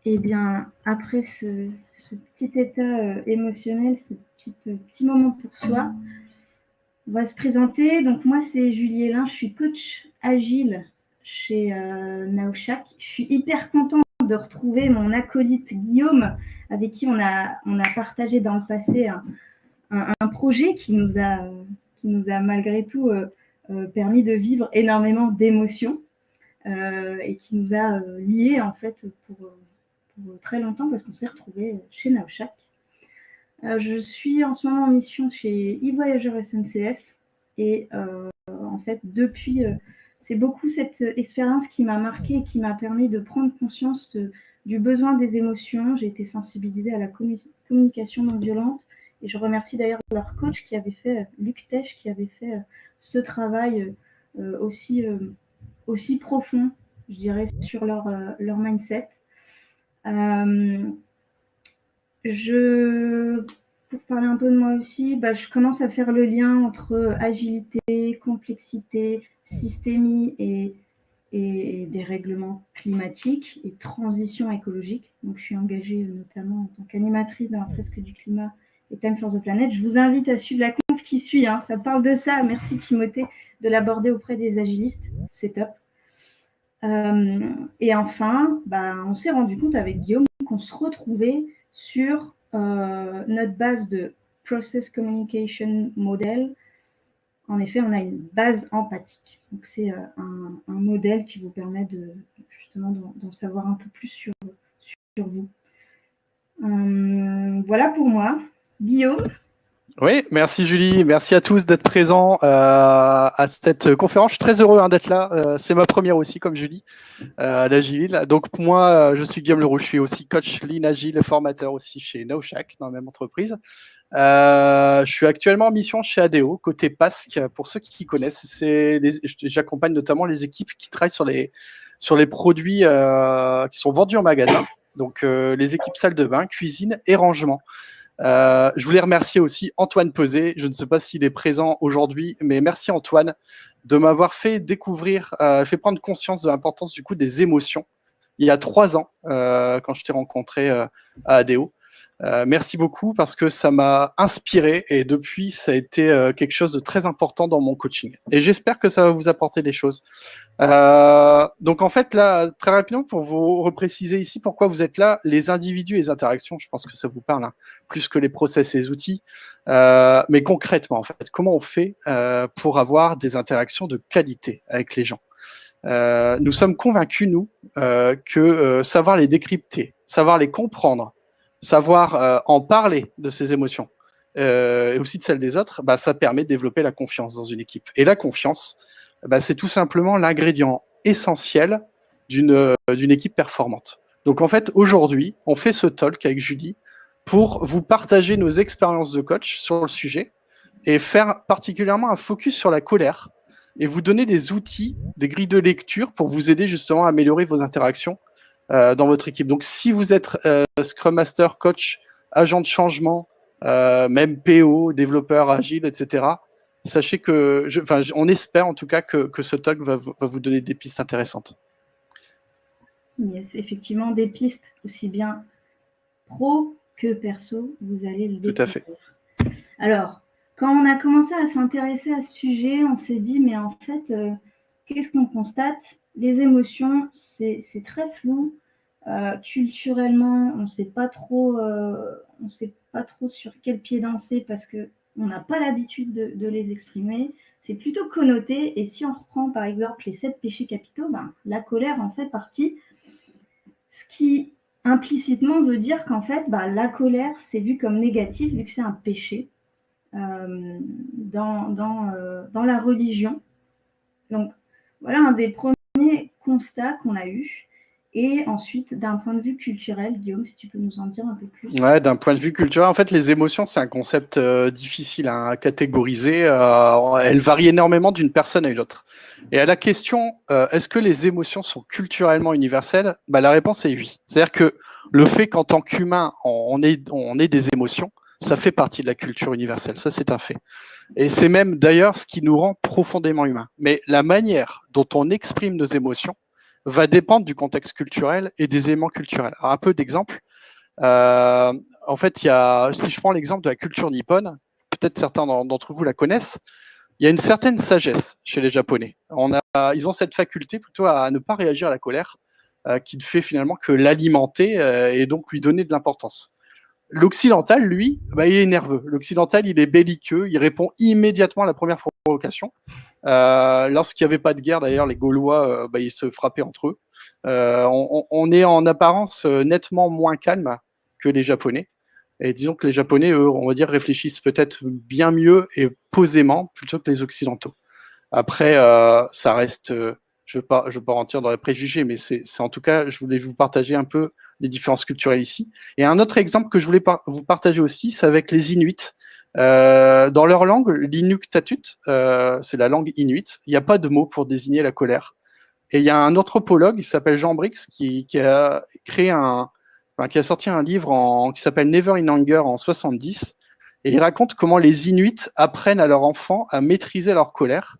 Eh bien, après ce petit état émotionnel, ce petit moment pour soi, on va se présenter. Donc moi, c'est Julie Hélin, je suis coach agile chez Naoshak. Je suis hyper contente de retrouver mon acolyte Guillaume, avec qui on a partagé dans le passé un projet qui nous a malgré tout permis de vivre énormément d'émotions et qui nous a liés en fait pour très longtemps parce qu'on s'est retrouvés chez Naoshak. Je suis en ce moment en mission chez e-Voyageurs SNCF et en fait depuis c'est beaucoup cette expérience qui m'a marquée et qui m'a permis de prendre conscience du besoin des émotions. J'ai été sensibilisée à la communication non violente et je remercie d'ailleurs leur coach qui avait fait, Luc Tesch, qui avait fait ce travail aussi profond, je dirais, sur leur mindset. Pour parler un peu de moi aussi, je commence à faire le lien entre agilité, complexité, systémie et dérèglement climatique et transition écologique. Donc, je suis engagée notamment en tant qu'animatrice dans la fresque du climat et Time for the Planet. Je vous invite à suivre la conf qui suit. Ça parle de ça. Merci Timothée de l'aborder auprès des agilistes. C'est top. Et enfin, on s'est rendu compte avec Guillaume qu'on se retrouvait sur notre base de Process Communication Model. En effet, on a une base empathique. Donc, c'est un modèle qui vous permet justement d'en savoir un peu plus sur vous. Voilà pour moi. Guillaume? Oui, merci Julie, merci à tous d'être présents à cette conférence. Je suis très heureux d'être là. C'est ma première aussi, comme Julie, à l'Agile. Donc pour moi, je suis Guillaume Leroux, je suis aussi coach Lean Agile et formateur aussi chez Naoshak, dans la même entreprise. Je suis actuellement en mission chez ADO, côté PASC, pour ceux qui connaissent. J'accompagne notamment les équipes qui travaillent sur les produits qui sont vendus en magasin, donc les équipes salle de bain, cuisine et rangement. Je voulais remercier aussi Antoine Peuzet. Je ne sais pas s'il est présent aujourd'hui, mais merci Antoine de m'avoir fait découvrir, fait prendre conscience de l'importance du coup des émotions il y a 3 ans quand je t'ai rencontré à ADO. Merci beaucoup parce que ça m'a inspiré et depuis, ça a été quelque chose de très important dans mon coaching. Et j'espère que ça va vous apporter des choses. Donc en fait, là, très rapidement, pour vous repréciser ici pourquoi vous êtes là, les individus et les interactions, je pense que ça vous parle, plus que les process et les outils. Mais concrètement, en fait, comment on fait pour avoir des interactions de qualité avec les gens? Nous sommes convaincus, nous, que savoir les décrypter, savoir les comprendre, savoir en parler de ses émotions et aussi de celles des autres, ça permet de développer la confiance dans une équipe. Et la confiance, c'est tout simplement l'ingrédient essentiel d'une équipe performante. Donc en fait, aujourd'hui, on fait ce talk avec Julie pour vous partager nos expériences de coach sur le sujet et faire particulièrement un focus sur la colère et vous donner des outils, des grilles de lecture pour vous aider justement à améliorer vos interactions dans votre équipe. Donc, si vous êtes Scrum Master, coach, agent de changement, même PO, développeur agile, etc., sachez que, on espère en tout cas que ce talk va vous donner des pistes intéressantes. Yes, effectivement, des pistes aussi bien pro que perso, vous allez le découvrir. Tout à fait. Alors, quand on a commencé à s'intéresser à ce sujet, on s'est dit, mais en fait, qu'est-ce qu'on constate? Les émotions, c'est très flou. Culturellement, on ne sait pas trop sur quel pied danser parce qu'on n'a pas l'habitude de les exprimer. C'est plutôt connoté. Et si on reprend par exemple les 7 péchés capitaux, la colère en fait partie. Ce qui implicitement veut dire qu'en fait, la colère, c'est vu comme négatif, vu que c'est un péché dans la religion. Donc, voilà un des premiers constats qu'on a eu. Et ensuite, d'un point de vue culturel, Guillaume, si tu peux nous en dire un peu plus. Ouais, d'un point de vue culturel, en fait, les émotions, c'est un concept difficile à catégoriser. Elles varient énormément d'une personne à une autre. Et à la question, est-ce que les émotions sont culturellement universelles? La réponse est oui. C'est-à-dire que le fait qu'en tant qu'humain, on ait des émotions, ça fait partie de la culture universelle. Ça, c'est un fait. Et c'est même d'ailleurs ce qui nous rend profondément humains. Mais la manière dont on exprime nos émotions, va dépendre du contexte culturel et des éléments culturels. Alors, un peu d'exemple. En fait, si je prends l'exemple de la culture nippone, peut-être certains d'entre vous la connaissent, il y a une certaine sagesse chez les Japonais. Ils ont cette faculté plutôt à ne pas réagir à la colère, qui ne fait finalement que l'alimenter et donc lui donner de l'importance. L'occidental, lui, il est nerveux. L'occidental, il est belliqueux, il répond immédiatement à la première provocation. Lorsqu'il n'y avait pas de guerre, d'ailleurs, les Gaulois, ils se frappaient entre eux. On est en apparence nettement moins calme que les Japonais. Et disons que les Japonais, eux, on va dire, réfléchissent peut-être bien mieux et posément plutôt que les Occidentaux. Après, ça reste, je ne veux pas rentrer dans les préjugés, mais c'est en tout cas, je voulais vous partager un peu les différences culturelles ici. Et un autre exemple que je voulais vous partager aussi, c'est avec les Inuits. Dans leur langue, l'Inuktitut, c'est la langue inuite, il n'y a pas de mot pour désigner la colère. Et il y a un anthropologue qui s'appelle Jean Brix qui a créé qui a sorti un livre qui s'appelle Never in Anger en 70. Et il raconte comment les Inuits apprennent à leurs enfants à maîtriser leur colère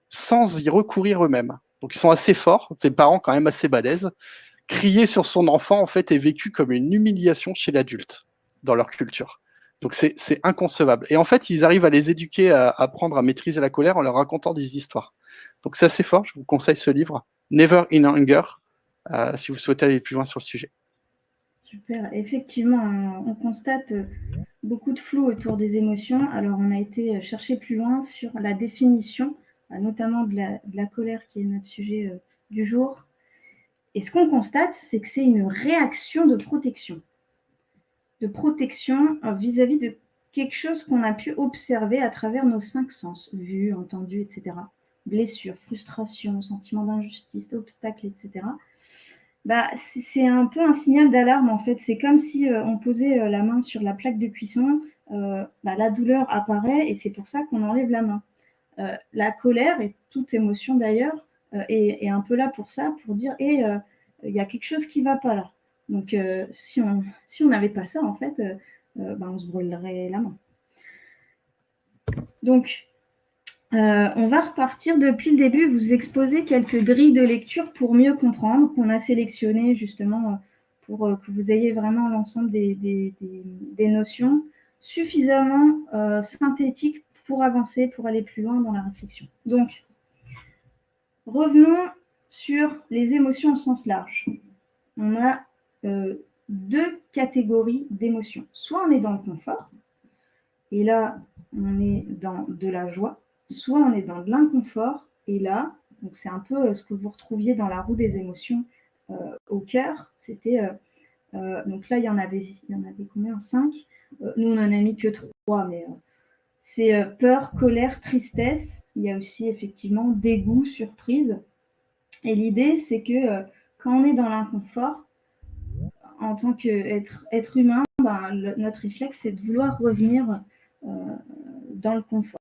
sans y recourir eux-mêmes. Donc ils sont assez forts, ces parents quand même assez balèzes. Crier sur son enfant, en fait, est vécu comme une humiliation chez l'adulte dans leur culture. Donc c'est inconcevable. Et en fait, ils arrivent à les éduquer à apprendre à maîtriser la colère en leur racontant des histoires. Donc c'est assez fort, je vous conseille ce livre, Never in Anger, si vous souhaitez aller plus loin sur le sujet. Super. Effectivement, on constate beaucoup de flou autour des émotions. Alors, on a été chercher plus loin sur la définition, notamment de la colère, qui est notre sujet du jour. Et ce qu'on constate, c'est que c'est une réaction de protection. De protection vis-à-vis de quelque chose qu'on a pu observer à travers nos 5 sens, vue, entendu, etc. Blessure, frustration, sentiment d'injustice, obstacle, etc. C'est un peu un signal d'alarme, en fait. C'est comme si on posait la main sur la plaque de cuisson, la douleur apparaît et c'est pour ça qu'on enlève la main. La colère, et toute émotion d'ailleurs, est un peu là pour ça, pour dire il y a quelque chose qui ne va pas là. Donc si on n'avait pas ça, en fait, on se brûlerait la main. Donc, on va repartir depuis le début, vous exposer quelques grilles de lecture pour mieux comprendre, qu'on a sélectionnées justement pour que vous ayez vraiment l'ensemble des notions suffisamment synthétiques pour avancer, pour aller plus loin dans la réflexion. Donc, revenons sur les émotions au sens large. On a 2 catégories d'émotions. Soit on est dans le confort, et là, on est dans de la joie, soit on est dans de l'inconfort, et là, donc c'est un peu ce que vous retrouviez dans la roue des émotions au cœur, c'était, donc là, il y en avait combien? 5. Nous, on n'en a mis que 3, mais c'est peur, colère, tristesse, il y a aussi effectivement dégoût, surprise, et l'idée, c'est que quand on est dans l'inconfort, en tant qu'être humain, notre réflexe, c'est de vouloir revenir dans le confort.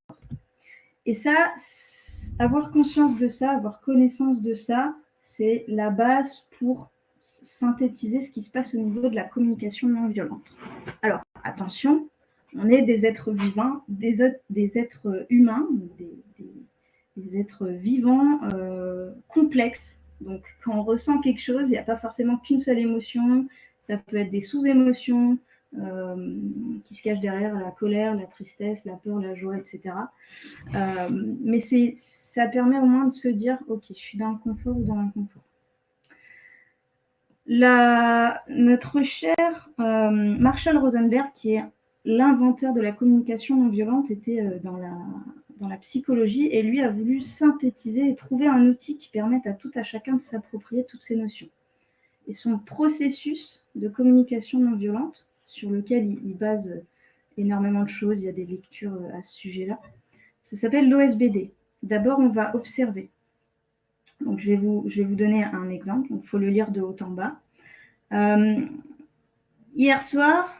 Et ça, avoir conscience de ça, avoir connaissance de ça, c'est la base pour synthétiser ce qui se passe au niveau de la communication non violente. Alors, attention, on est des êtres vivants, des êtres humains, des êtres vivants complexes. Donc, quand on ressent quelque chose, il n'y a pas forcément qu'une seule émotion, ça peut être des sous-émotions, qui se cachent derrière la colère, la tristesse, la peur, la joie, etc. Mais ça permet au moins de se dire, ok, je suis dans le confort ou dans l'inconfort. Notre cher Marshall Rosenberg, qui est l'inventeur de la communication non violente, était dans la psychologie, et lui a voulu synthétiser et trouver un outil qui permette à tout à chacun de s'approprier toutes ces notions. Et son processus de communication non violente, sur lequel il base énormément de choses, il y a des lectures à ce sujet-là, ça s'appelle l'OSBD. D'abord, on va observer. Donc, je vais vous donner un exemple, il faut le lire de haut en bas. Hier soir,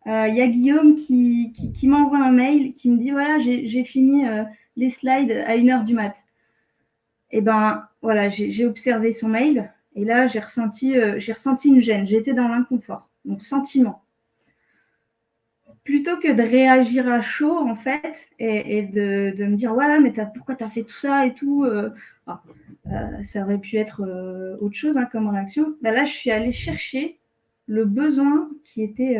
il y a Guillaume qui m'envoie un mail, qui me dit, voilà, j'ai fini les slides à 1h du mat'. Et voilà, j'ai observé son mail, et là, j'ai ressenti une gêne, j'étais dans l'inconfort, donc sentiment. plutôt que de réagir à chaud, en fait, et de me dire, ouais, mais pourquoi tu as fait tout ça et tout, ça aurait pu être autre chose hein, comme réaction. Bah là, je suis allée chercher le besoin qui était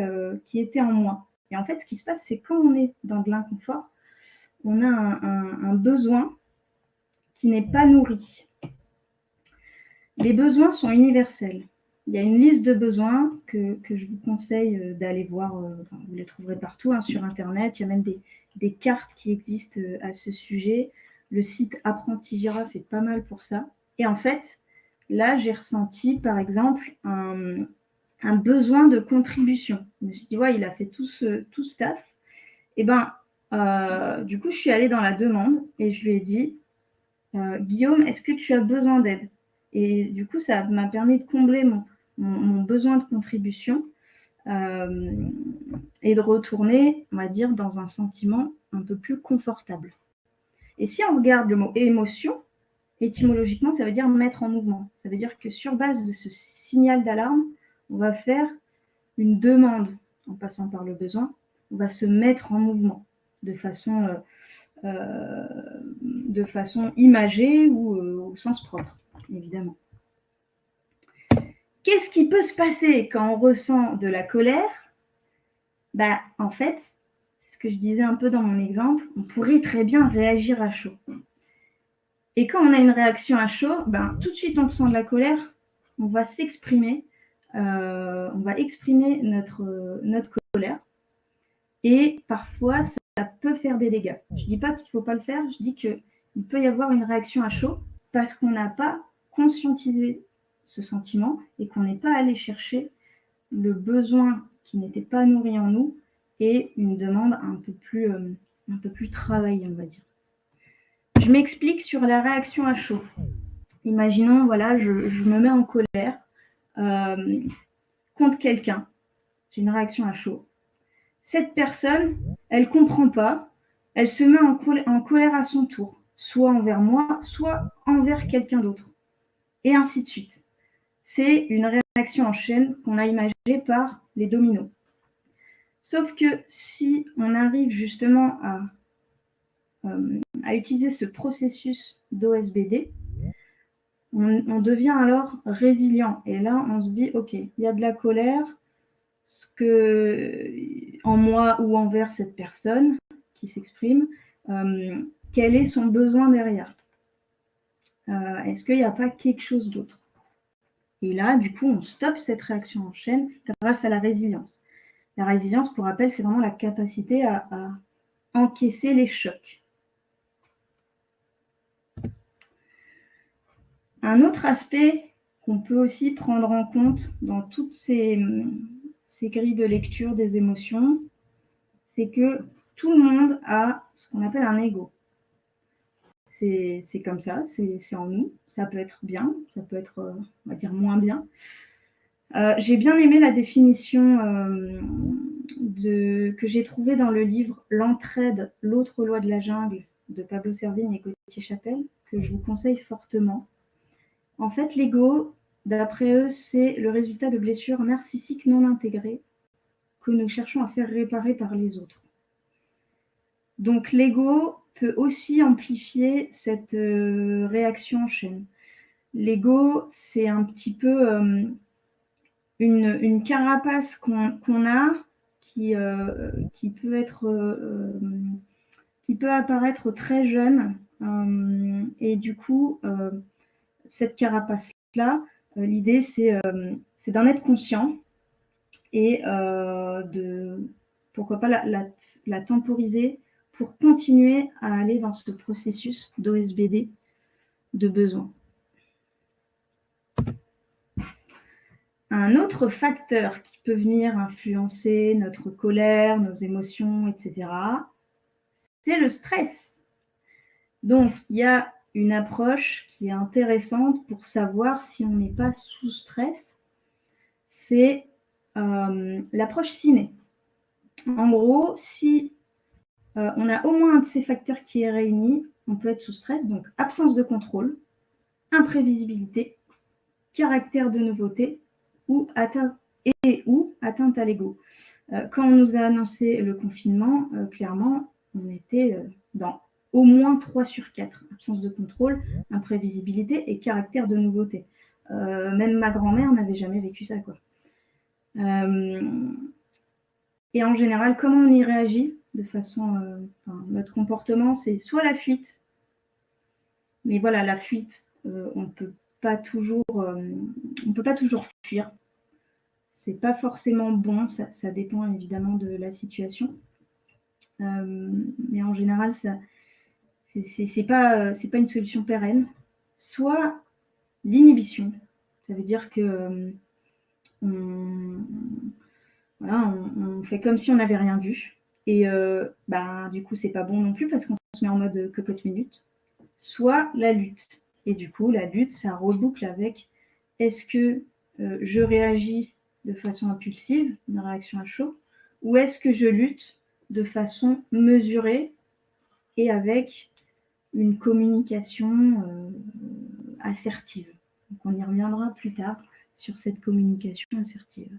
en moi. Et en fait, ce qui se passe, c'est quand on est dans de l'inconfort, on a un besoin qui n'est pas nourri. Les besoins sont universels. Il y a une liste de besoins que je vous conseille d'aller voir. Vous les trouverez partout hein, sur Internet. Il y a même des cartes qui existent à ce sujet. Le site Apprenti Girafe est pas mal pour ça. Et en fait, là, j'ai ressenti, par exemple, un besoin de contribution. Je me suis dit, ouais, il a fait tout ce taf. Et ben, du coup, je suis allée dans la demande et je lui ai dit, Guillaume, est-ce que tu as besoin d'aide? Et du coup, ça m'a permis de combler mon besoin de contribution et de retourner, on va dire, dans un sentiment un peu plus confortable. Et si on regarde le mot émotion, étymologiquement, ça veut dire mettre en mouvement. Ça veut dire que sur base de ce signal d'alarme, on va faire une demande en passant par le besoin. On va se mettre en mouvement de façon imagée ou au sens propre, évidemment. Qu'est-ce qui peut se passer quand on ressent de la colère? Bah, en fait, c'est ce que je disais un peu dans mon exemple, on pourrait très bien réagir à chaud. Et quand on a une réaction à chaud, ben, tout de suite on ressent de la colère, on va s'exprimer, on va exprimer notre colère. Et parfois, ça peut faire des dégâts. Je ne dis pas qu'il ne faut pas le faire, je dis qu'il peut y avoir une réaction à chaud parce qu'on n'a pas conscientisé ce sentiment et qu'on n'est pas allé chercher le besoin qui n'était pas nourri en nous et une demande un peu plus travaillée, on va dire. Je m'explique sur la réaction à chaud. Imaginons, voilà, je me mets en colère contre quelqu'un. J'ai une réaction à chaud. Cette personne, elle ne comprend pas, elle se met en colère à son tour, soit envers moi, soit envers quelqu'un d'autre. Et ainsi de suite. C'est une réaction en chaîne qu'on a imagée par les dominos. Sauf que si on arrive justement à utiliser ce processus d'OSBD, on devient alors résilient. Et là, on se dit, OK, il y a de la colère en moi ou envers cette personne qui s'exprime, quel est son besoin derrière? Est-ce qu'il n'y a pas quelque chose d'autre? Et là, du coup, on stoppe cette réaction en chaîne grâce à la résilience. La résilience, pour rappel, c'est vraiment la capacité à encaisser les chocs. Un autre aspect qu'on peut aussi prendre en compte dans toutes ces grilles de lecture des émotions, c'est que tout le monde a ce qu'on appelle un ego. C'est comme ça, c'est en nous. Ça peut être bien, ça peut être, on va dire, moins bien. J'ai bien aimé la définition que j'ai trouvée dans le livre « L'entraide, l'autre loi de la jungle » de Pablo Servigne et Gauthier Chapelle, que je vous conseille fortement. En fait, l'ego, d'après eux, c'est le résultat de blessures narcissiques non intégrées que nous cherchons à faire réparer par les autres. Donc l'ego peut aussi amplifier cette réaction en chaîne. L'ego, c'est un petit peu une carapace qu'on a qui peut apparaître très jeune. Et du coup, cette carapace-là, l'idée, c'est d'en être conscient et pourquoi pas la temporiser pour continuer à aller dans ce processus d'OSBD de besoin. Un autre facteur qui peut venir influencer notre colère, nos émotions, etc., c'est le stress. Donc, il y a une approche qui est intéressante pour savoir si on n'est pas sous stress, c'est l'approche ciné. En gros, si on a au moins un de ces facteurs qui est réuni, on peut être sous stress, donc absence de contrôle, imprévisibilité, caractère de nouveauté ou atteinte à l'ego. Quand on nous a annoncé le confinement, clairement, on était dans au moins 3 sur 4. Absence de contrôle, imprévisibilité et caractère de nouveauté. Même ma grand-mère n'avait jamais vécu ça, quoi. Et en général, comment on y réagit de façon, notre comportement, c'est soit la fuite, mais voilà, la fuite, on ne peut pas toujours fuir. C'est pas forcément bon, ça dépend évidemment de la situation. Mais en général, ça, c'est pas une solution pérenne. Soit l'inhibition, ça veut dire que on fait comme si on n'avait rien vu. Et du coup, c'est pas bon non plus parce qu'on se met en mode cocotte minute. Soit la lutte. Et du coup, la lutte, ça reboucle avec est-ce que je réagis de façon impulsive, une réaction à chaud, ou est-ce que je lutte de façon mesurée et avec une communication assertive. Donc on y reviendra plus tard sur cette communication assertive.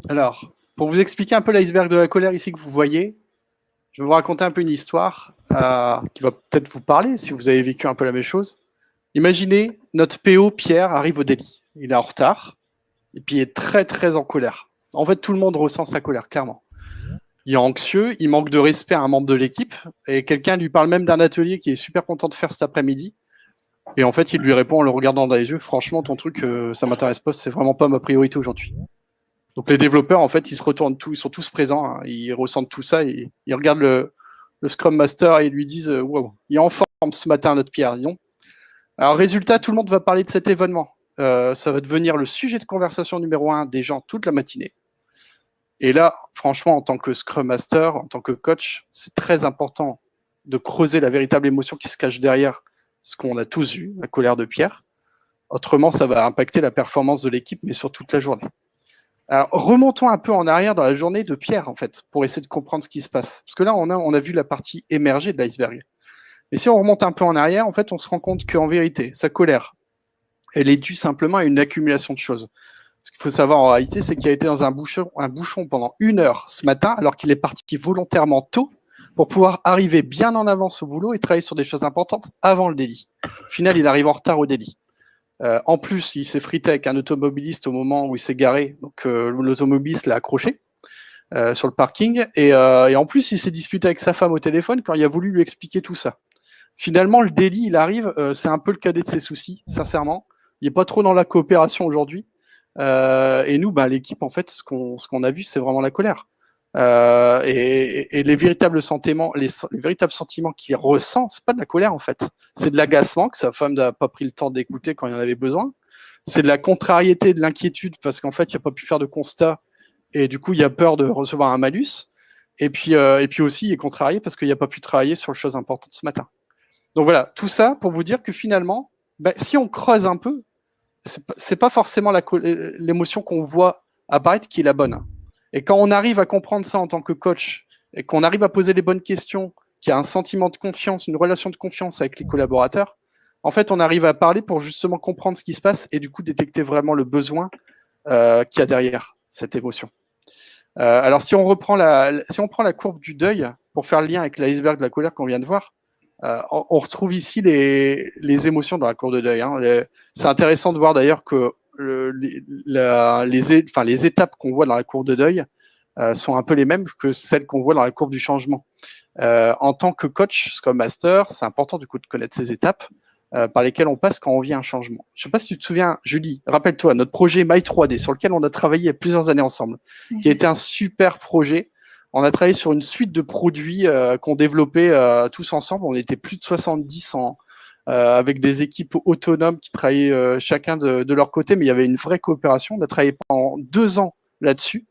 Alors, pour vous expliquer un peu l'iceberg de la colère ici que vous voyez, je vais vous raconter un peu une histoire qui va peut-être vous parler si vous avez vécu un peu la même chose. Imaginez, notre PO Pierre arrive au délit. Il est en retard et puis il est très très en colère. En fait, tout le monde ressent sa colère, clairement. Il est anxieux, il manque de respect à un membre de l'équipe et quelqu'un lui parle même d'un atelier qui est super content de faire cet après-midi. Et en fait, il lui répond en le regardant dans les yeux, franchement, ton truc, ça m'intéresse pas, c'est vraiment pas ma priorité aujourd'hui. Donc les développeurs, en fait, ils se retournent ils sont tous présents, hein, ils ressentent tout ça, ils regardent le Scrum Master et ils lui disent wow, il est en forme ce matin, notre Pierre, disons. Alors, résultat, tout le monde va parler de cet événement. Ça va devenir le sujet de conversation numéro 1 des gens toute la matinée. Et là, franchement, en tant que Scrum Master, en tant que coach, c'est très important de creuser la véritable émotion qui se cache derrière ce qu'on a tous vu, la colère de Pierre. Autrement, ça va impacter la performance de l'équipe, mais sur toute la journée. Alors, remontons un peu en arrière dans la journée de Pierre, en fait, pour essayer de comprendre ce qui se passe. Parce que là, on a vu la partie émergée de l'iceberg. Et si on remonte un peu en arrière, en fait, on se rend compte qu'en vérité, sa colère, elle est due simplement à une accumulation de choses. Ce qu'il faut savoir en réalité, c'est qu'il a été dans un bouchon pendant 1 heure ce matin, alors qu'il est parti volontairement tôt pour pouvoir arriver bien en avance au boulot et travailler sur des choses importantes avant le délit. Au final, il arrive en retard au délit. En plus, il s'est frité avec un automobiliste au moment où il s'est garé, donc l'automobiliste l'a accroché sur le parking, et en plus, il s'est disputé avec sa femme au téléphone quand il a voulu lui expliquer tout ça. Finalement, le délit, il arrive, c'est un peu le cadet de ses soucis, sincèrement. Il n'est pas trop dans la coopération aujourd'hui. Et nous, l'équipe, en fait, ce qu'on a vu, c'est vraiment la colère. Et les véritables sentiments, les véritables sentiments qu'il ressent, c'est pas de la colère, en fait. C'est de l'agacement que sa femme n'a pas pris le temps d'écouter quand il en avait besoin. C'est de la contrariété, de l'inquiétude, parce qu'en fait, il n'a pas pu faire de constat. Et du coup, il a peur de recevoir un malus. Et puis aussi, il est contrarié parce qu'il n'a pas pu travailler sur les choses importantes ce matin. Donc voilà, tout ça pour vous dire que finalement, si on creuse un peu, c'est pas forcément l'émotion qu'on voit apparaître qui est la bonne. Et quand on arrive à comprendre ça en tant que coach et qu'on arrive à poser les bonnes questions, qu'il y a un sentiment de confiance, une relation de confiance avec les collaborateurs, en fait, on arrive à parler pour justement comprendre ce qui se passe et du coup détecter vraiment le besoin qu'il y a derrière cette émotion. Alors, si on prend la courbe du deuil pour faire le lien avec l'iceberg de la colère qu'on vient de voir, on retrouve ici les émotions dans la courbe de deuil. Hein. C'est intéressant de voir d'ailleurs que les étapes qu'on voit dans la courbe de deuil sont un peu les mêmes que celles qu'on voit dans la courbe du changement. En tant que coach, Scrum Master, c'est important du coup de connaître ces étapes par lesquelles on passe quand on vit un changement. Je ne sais pas si tu te souviens, Julie, rappelle-toi, notre projet My3D, sur lequel on a travaillé il y a plusieurs années ensemble, qui a été un super projet. On a travaillé sur une suite de produits qu'on développait tous ensemble. On était plus de 70 avec des équipes autonomes qui travaillaient chacun de leur côté, mais il y avait une vraie coopération. On a travaillé pendant 2 ans là-dessus.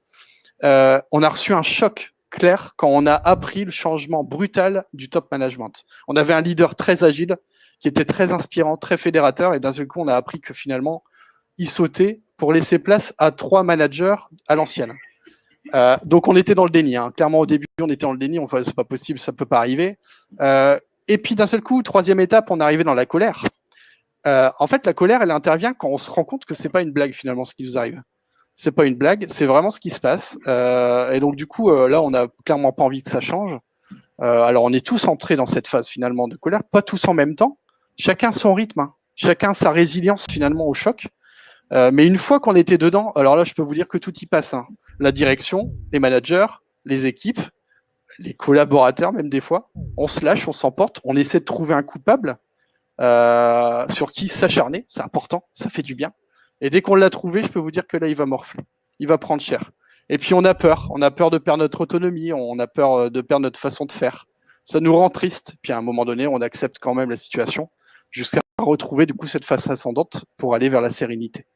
On a reçu un choc clair quand on a appris le changement brutal du top management. On avait un leader très agile, qui était très inspirant, très fédérateur, et d'un seul coup, on a appris que finalement, il sautait pour laisser place à 3 managers à l'ancienne. Donc on était dans le déni, hein. Clairement au début on était dans le déni, on c'est pas possible, ça peut pas arriver. Et puis d'un seul coup, 3e étape, on est arrivé dans la colère. En fait, la colère, elle intervient quand on se rend compte que c'est pas une blague finalement ce qui nous arrive. C'est pas une blague, c'est vraiment ce qui se passe. Et donc du coup, là, on n'a clairement pas envie que ça change. Alors, on est tous entrés dans cette phase finalement de colère, pas tous en même temps, chacun son rythme, hein. Chacun sa résilience finalement au choc. Mais une fois qu'on était dedans, alors là, je peux vous dire que tout y passe, hein. La direction, les managers, les équipes, les collaborateurs même des fois, on se lâche, on s'emporte, on essaie de trouver un coupable sur qui s'acharner, c'est important, ça fait du bien. Et dès qu'on l'a trouvé, je peux vous dire que là, il va morfler, il va prendre cher. Et puis on a peur de perdre notre autonomie, on a peur de perdre notre façon de faire. Ça nous rend triste, puis à un moment donné, on accepte quand même la situation, jusqu'à retrouver du coup cette phase ascendante pour aller vers la sérénité.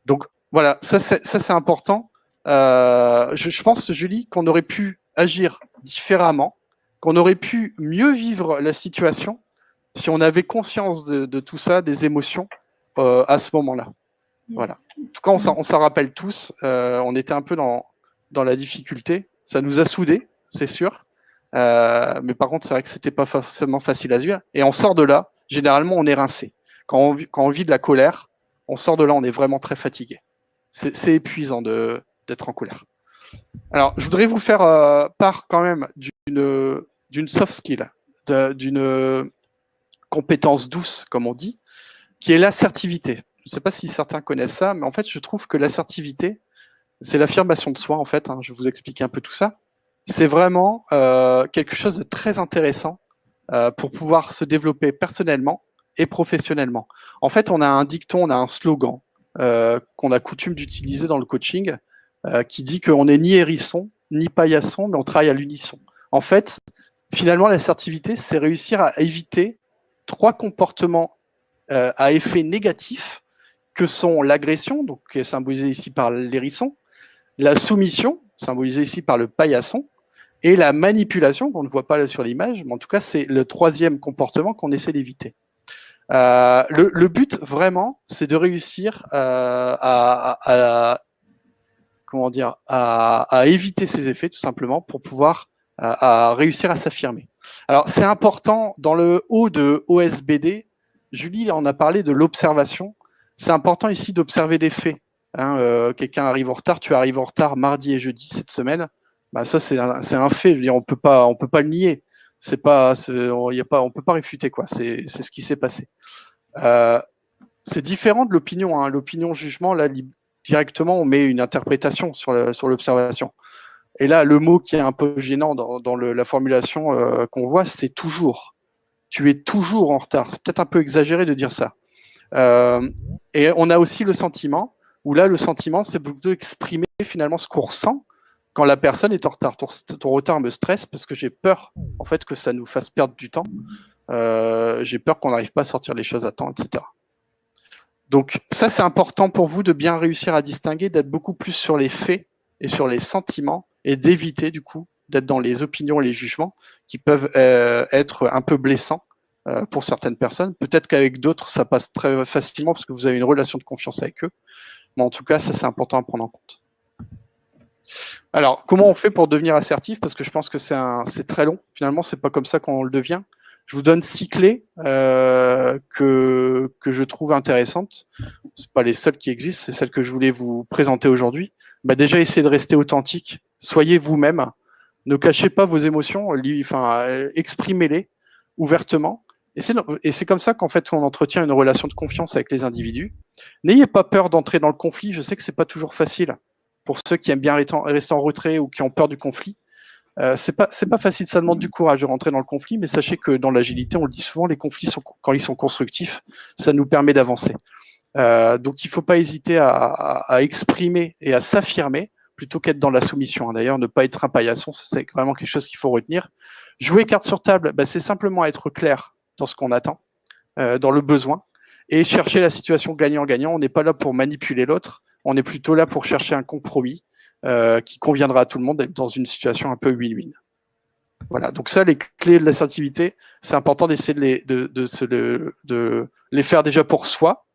Donc voilà, ça c'est important. Je pense, Julie, qu'on aurait pu agir différemment, qu'on aurait pu mieux vivre la situation si on avait conscience de tout ça, des émotions à ce moment-là. Yes. Voilà. En tout cas, on s'en rappelle tous. On était un peu dans la difficulté. Ça nous a soudés, c'est sûr. Mais par contre, c'est vrai que c'était pas forcément facile à vivre. Et on sort de là, généralement, on est rincé. Quand on vit de la colère, on sort de là, on est vraiment très fatigué. C'est épuisant d'être en colère. Alors, je voudrais vous faire part quand même d'une soft skill, d'une compétence douce, comme on dit, qui est l'assertivité. Je ne sais pas si certains connaissent ça, mais en fait, je trouve que l'assertivité, c'est l'affirmation de soi, en fait. Hein, je vais vous expliquer un peu tout ça. C'est vraiment quelque chose de très intéressant pour pouvoir se développer personnellement et professionnellement. En fait, on a un dicton, on a un slogan qu'on a coutume d'utiliser dans le coaching qui dit qu'on n'est ni hérisson, ni paillasson, mais on travaille à l'unisson. En fait, finalement, l'assertivité, c'est réussir à éviter 3 comportements à effet négatif que sont l'agression, donc qui est symbolisée ici par l'hérisson, la soumission, symbolisée ici par le paillasson, et la manipulation, qu'on ne voit pas sur l'image, mais en tout cas, c'est le 3e comportement qu'on essaie d'éviter. Le but, vraiment, c'est de réussir à éviter ces effets, tout simplement, pour pouvoir à réussir à s'affirmer. Alors, c'est important, dans le haut de OSBD, Julie en a parlé de l'observation. C'est important ici d'observer des faits. Hein, quelqu'un arrive en retard, tu arrives en retard mardi et jeudi cette semaine. Bah, ça, c'est un fait. Je veux dire, on peut pas le nier. On peut pas réfuter quoi. C'est ce qui s'est passé. C'est différent de l'opinion. Hein. L'opinion jugement, là, directement, on met une interprétation sur l'observation. Et là, le mot qui est un peu gênant dans la formulation qu'on voit, c'est toujours. Tu es toujours en retard. C'est peut-être un peu exagéré de dire ça. Et on a aussi le sentiment, où là, le sentiment, c'est plutôt exprimer finalement ce qu'on ressent quand la personne est en retard. Ton retard me stresse parce que j'ai peur, en fait, que ça nous fasse perdre du temps. J'ai peur qu'on n'arrive pas à sortir les choses à temps, etc. Donc ça, c'est important pour vous de bien réussir à distinguer, d'être beaucoup plus sur les faits et sur les sentiments et d'éviter, du coup, d'être dans les opinions et les jugements qui peuvent être un peu blessants pour certaines personnes. Peut-être qu'avec d'autres, ça passe très facilement parce que vous avez une relation de confiance avec eux. Mais en tout cas, ça, c'est important à prendre en compte. Alors, comment on fait pour devenir assertif? Parce que je pense que c'est très long. Finalement, c'est pas comme ça qu'on le devient. Je vous donne 6 clés que je trouve intéressantes. Ce pas les seules qui existent, c'est celles que je voulais vous présenter aujourd'hui. Bah déjà, essayez de rester authentique. Soyez vous-même. Ne cachez pas vos émotions. Exprimez-les ouvertement. Et c'est comme ça qu'en fait, on entretient une relation de confiance avec les individus. N'ayez pas peur d'entrer dans le conflit. Je sais que c'est pas toujours facile pour ceux qui aiment bien rester en retrait ou qui ont peur du conflit. C'est pas facile, ça demande du courage de rentrer dans le conflit, mais sachez que dans l'agilité, on le dit souvent, les conflits, quand ils sont constructifs, ça nous permet d'avancer. Donc il ne faut pas hésiter à exprimer et à s'affirmer plutôt qu'être dans la soumission. D'ailleurs, ne pas être un paillasson, c'est vraiment quelque chose qu'il faut retenir. Jouer carte sur table, c'est simplement être clair dans ce qu'on attend, dans le besoin, et chercher la situation gagnant-gagnant. On n'est pas là pour manipuler l'autre, on est plutôt là pour chercher un compromis qui conviendra à tout le monde d'être dans une situation un peu win-win. Voilà, donc ça, les clés de l'assertivité, c'est important d'essayer de les faire déjà pour soi.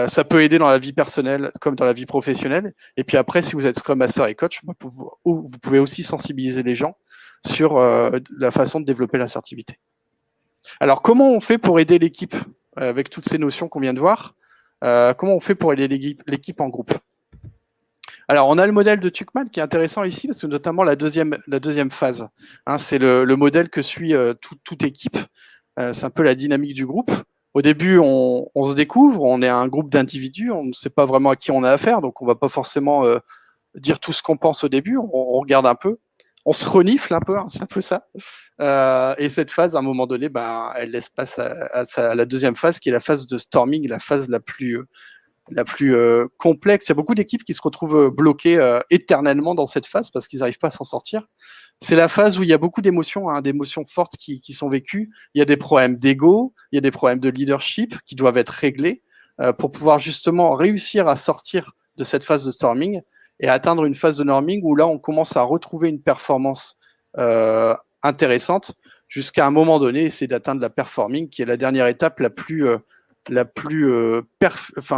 Ça peut aider dans la vie personnelle comme dans la vie professionnelle. Et puis après, si vous êtes Scrum Master et coach, vous pouvez aussi sensibiliser les gens sur la façon de développer l'assertivité. Alors, comment on fait pour aider l'équipe avec toutes ces notions qu'on vient de voir? Comment on fait pour aider l'équipe en groupe? Alors, on a le modèle de Tuckman qui est intéressant ici, parce que notamment la deuxième phase, hein, c'est le modèle que suit toute équipe. C'est un peu la dynamique du groupe. Au début, on se découvre, on est un groupe d'individus, on ne sait pas vraiment à qui on a affaire, donc on ne va pas forcément dire tout ce qu'on pense au début, on regarde un peu, on se renifle un peu, hein, c'est un peu ça. Et cette phase, à un moment donné, elle laisse place à la deuxième phase, qui est la phase de storming, la phase la plus complexe. Il y a beaucoup d'équipes qui se retrouvent bloquées éternellement dans cette phase parce qu'ils n'arrivent pas à s'en sortir. C'est la phase où il y a beaucoup d'émotions, hein, d'émotions fortes qui sont vécues. Il y a des problèmes d'ego, il y a des problèmes de leadership qui doivent être réglés pour pouvoir justement réussir à sortir de cette phase de storming et atteindre une phase de norming où là, on commence à retrouver une performance intéressante jusqu'à un moment donné, essayer d'atteindre la performing, qui est la dernière étape la plus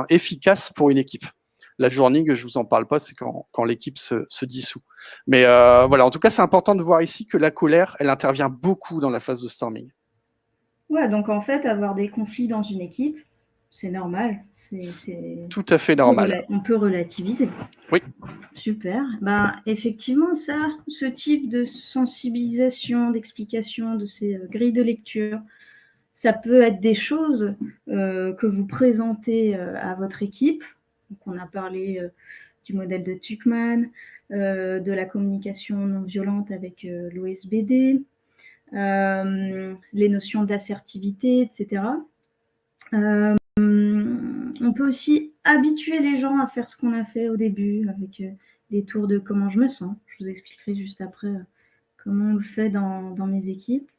efficace pour une équipe. La journing, je vous en parle pas, c'est quand l'équipe se dissout. Mais voilà, en tout cas, c'est important de voir ici que la colère, elle intervient beaucoup dans la phase de storming. Ouais, donc en fait, avoir des conflits dans une équipe, c'est normal. C'est tout à fait normal. On peut relativiser. Oui. Super. Effectivement, ce type de sensibilisation, d'explication de ces grilles de lecture, ça peut être des choses que vous présentez à votre équipe. Donc, on a parlé du modèle de Tuckman, de la communication non violente avec l'OSBD, les notions d'assertivité, etc. On peut aussi habituer les gens à faire ce qu'on a fait au début avec des tours de comment je me sens. Je vous expliquerai juste après comment on le fait dans mes équipes.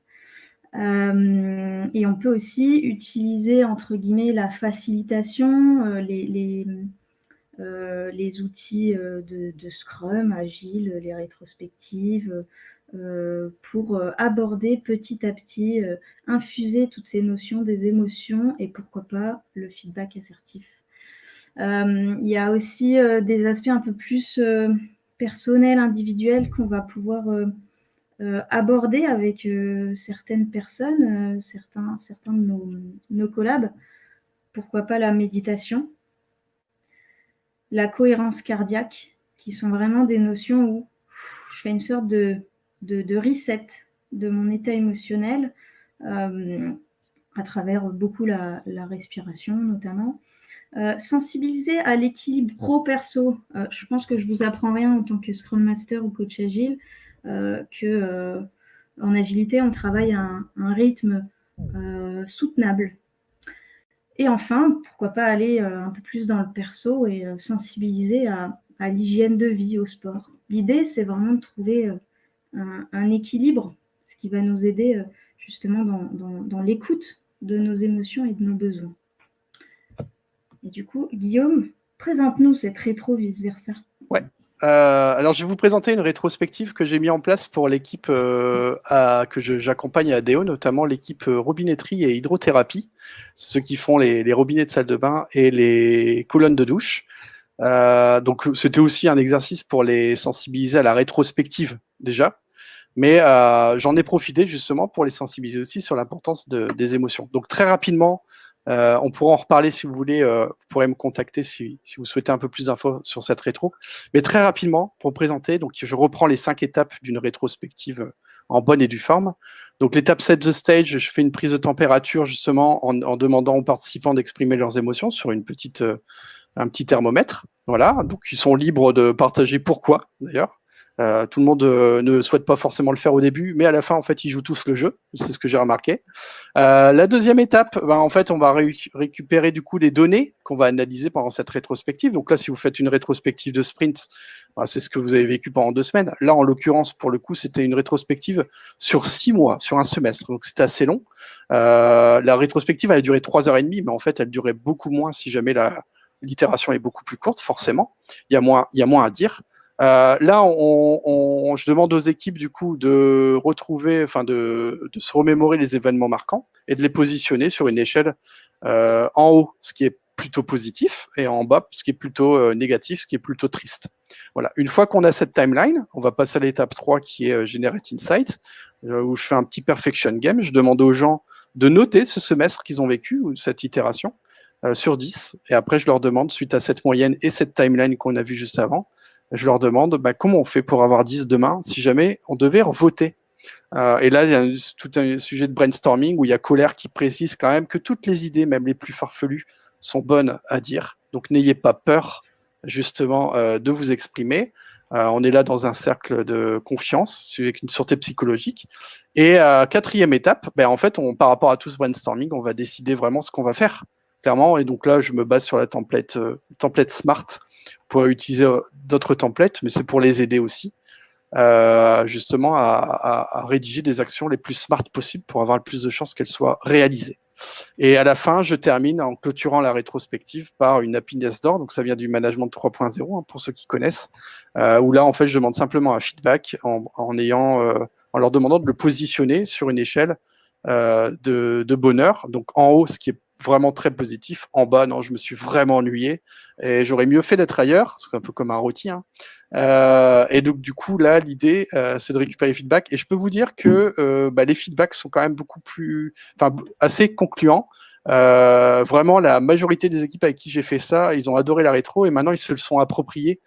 Et on peut aussi utiliser, entre guillemets, la facilitation, les outils de Scrum, Agile, les rétrospectives, pour aborder petit à petit, infuser toutes ces notions des émotions et pourquoi pas le feedback assertif. Il y a aussi des aspects un peu plus personnels, individuels qu'on va pouvoir aborder avec certaines personnes, certains de nos collabs. Pourquoi pas la méditation, la cohérence cardiaque, qui sont vraiment des notions où je fais une sorte de reset de mon état émotionnel à travers beaucoup la respiration notamment. Sensibiliser à l'équilibre pro-perso. Je pense que je vous apprends rien en tant que Scrum Master ou coach agile, que en agilité, on travaille à un rythme soutenable. Et enfin, pourquoi pas aller un peu plus dans le perso et sensibiliser à l'hygiène de vie, au sport. L'idée, c'est vraiment de trouver un équilibre, ce qui va nous aider justement dans l'écoute de nos émotions et de nos besoins. Et du coup, Guillaume, présente-nous cette rétro vice-versa. Ouais. Alors, je vais vous présenter une rétrospective que j'ai mis en place pour l'équipe que j'accompagne à ADO, notamment l'équipe robinetterie et hydrothérapie, ceux qui font les robinets de salle de bain et les colonnes de douche. Donc, c'était aussi un exercice pour les sensibiliser à la rétrospective déjà, mais j'en ai profité justement pour les sensibiliser aussi sur l'importance des émotions. Donc, très rapidement, on pourra en reparler si vous voulez. Vous pourrez me contacter si vous souhaitez un peu plus d'infos sur cette rétro. Mais très rapidement, pour présenter, donc je reprends les 5 étapes d'une rétrospective en bonne et due forme. Donc l'étape set the stage, je fais une prise de température justement en demandant aux participants d'exprimer leurs émotions sur un petit thermomètre. Voilà, donc ils sont libres de partager pourquoi d'ailleurs. Tout le monde ne souhaite pas forcément le faire au début, mais à la fin, en fait, ils jouent tous le jeu. C'est ce que j'ai remarqué. La deuxième étape, en fait, on va récupérer du coup les données qu'on va analyser pendant cette rétrospective. Donc là, si vous faites une rétrospective de sprint, c'est ce que vous avez vécu pendant 2 semaines. Là, en l'occurrence, pour le coup, c'était une rétrospective sur 6 mois, sur un semestre. Donc c'était assez long. La rétrospective, elle a duré 3h30, mais en fait, elle durait beaucoup moins si jamais l'itération est beaucoup plus courte, forcément. Il y a moins à dire. Là, je demande aux équipes du coup de retrouver, de se remémorer les événements marquants et de les positionner sur une échelle en haut, ce qui est plutôt positif, et en bas, ce qui est plutôt négatif, ce qui est plutôt triste. Voilà. Une fois qu'on a cette timeline, on va passer à l'étape 3 qui est Generate Insight, où je fais un petit perfection game. Je demande aux gens de noter ce semestre qu'ils ont vécu, ou cette itération, sur 10. Et après, je leur demande, suite à cette moyenne et cette timeline qu'on a vue juste avant, je leur demande comment on fait pour avoir 10 demain si jamais on devait voter. Et là, il y a tout un sujet de brainstorming où il y a Colère qui précise quand même que toutes les idées, même les plus farfelues, sont bonnes à dire. Donc n'ayez pas peur justement de vous exprimer. On est là dans un cercle de confiance avec une sûreté psychologique. Et quatrième étape, en fait, par rapport à tout ce brainstorming, on va décider vraiment ce qu'on va faire, clairement. Et donc là, je me base sur la template Smart. Vous pourrez utiliser d'autres templates, mais c'est pour les aider aussi. Justement à rédiger des actions les plus smart possibles pour avoir le plus de chances qu'elles soient réalisées. Et à la fin, je termine en clôturant la rétrospective par une happiness door. Donc ça vient du management 3.0 pour ceux qui connaissent, où là en fait je demande simplement un feedback en leur demandant de le positionner sur une échelle de bonheur. Donc en haut, ce qui est vraiment très positif. En bas, non, je me suis vraiment ennuyé et j'aurais mieux fait d'être ailleurs. C'est un peu comme un rôti. Et donc du coup là l'idée c'est de récupérer les feedbacks et je peux vous dire que les feedbacks sont quand même assez concluants. Vraiment la majorité des équipes avec qui j'ai fait ça, ils ont adoré la rétro et maintenant ils se le sont appropriés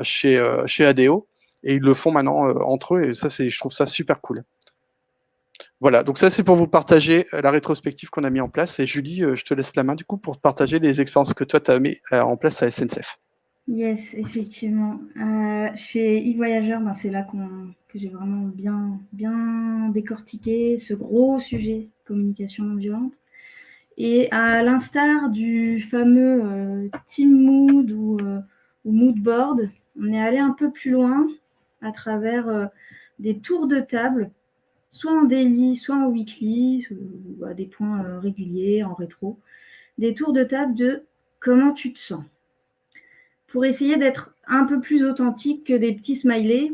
chez ADO et ils le font maintenant entre eux et ça je trouve ça super cool. Voilà, donc ça c'est pour vous partager la rétrospective qu'on a mis en place et Julie, je te laisse la main du coup pour partager les expériences que toi tu as mis en place à SNCF. Yes, effectivement. Chez eVoyageur, c'est là que j'ai vraiment bien décortiqué ce gros sujet communication non violente. Et à l'instar du fameux Team Mood ou Mood Board, on est allé un peu plus loin à travers des tours de table, soit en daily, soit en weekly, ou à des points réguliers, en rétro. Des tours de table de comment tu te sens, pour essayer d'être un peu plus authentique que des petits smileys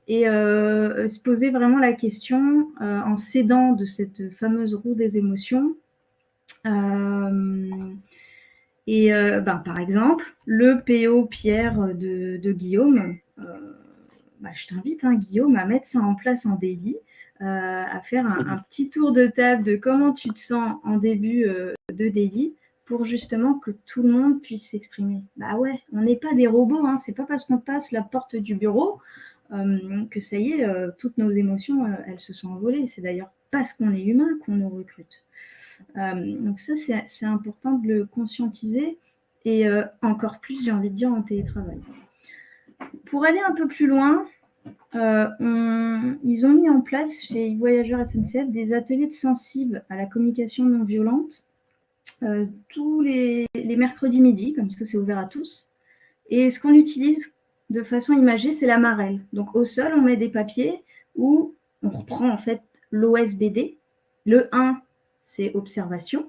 et se poser vraiment la question en s'aidant de cette fameuse roue des émotions. Par exemple, le PO Pierre de Guillaume, je t'invite, Guillaume, à mettre ça en place en daily, à faire un petit tour de table de comment tu te sens en début de daily, pour justement que tout le monde puisse s'exprimer. Bah ouais, on n'est pas des robots, c'est pas parce qu'on passe la porte du bureau que ça y est, toutes nos émotions, elles se sont envolées. C'est d'ailleurs parce qu'on est humain qu'on nous recrute. Donc ça, c'est important de le conscientiser et encore plus, j'ai envie de dire, en télétravail. Pour aller un peu plus loin, ils ont mis en place chez Voyageurs SNCF des ateliers de sensibles à la communication non violente tous les mercredis midi, comme ça c'est ouvert à tous. Et ce qu'on utilise de façon imagée, c'est la marelle. Donc au sol, on met des papiers où on reprend en fait l'OSBD. Le 1, c'est observation.